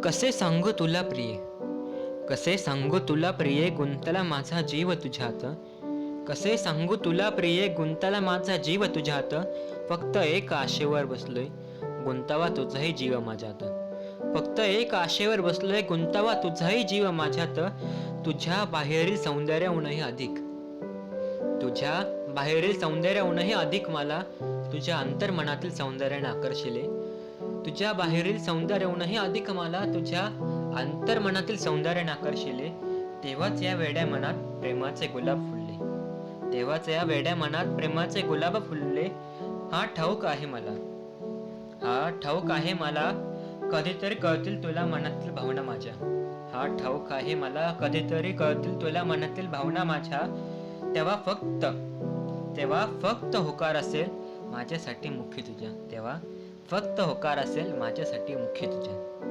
कसे सांगू तुला प्रिये, कसे सांगू तुला प्रिये, गुंतला माझा जीव तुझ्यात. कसे सांगू तुला प्रिये, गुंतला माझा जीव तुझ्यात. फक्त एक आशेवर बसलोय, गुंतावा तुझाही जीव माझ्यात. फक्त एक आशेवर बसलोय, गुंतावा तुझाही जीव माझ्यात. तुझ्या बाहेरील सौंदर्याहूनही अधिक, तुझ्या बाहेरील सौंदर्याहूनही अधिक मला तुझ्या अंतर्मनातील सौंदर्याने आकर्षिले. तुझ्या बाहेरील सौंदर्याहूनही अधिक मला तुझ्या अंतर्मनातील सौंदर्याने आकर्षिले. तेव्हाच या वेड्या मनात प्रेमाचे गुलाब फुलले, तेव्हाच या वेड्या मनात प्रेमाचे गुलाब फुलले. हा ठाऊक आहे मला, हा ठाऊक आहे मला, कधीतरी कळतील तुला मनातील भावना माझ्या. हा ठाऊक आहे मला, कधीतरी कळतील तुला मनातील भावना माझ्या. तेव्हा फक्त, तेव्हा फक्त होकार असेल माझ्यासाठी मुखी तुझ्या. तेव्हा फक्त होकार असेल माझ्यासाठी मुखी तुझ्या.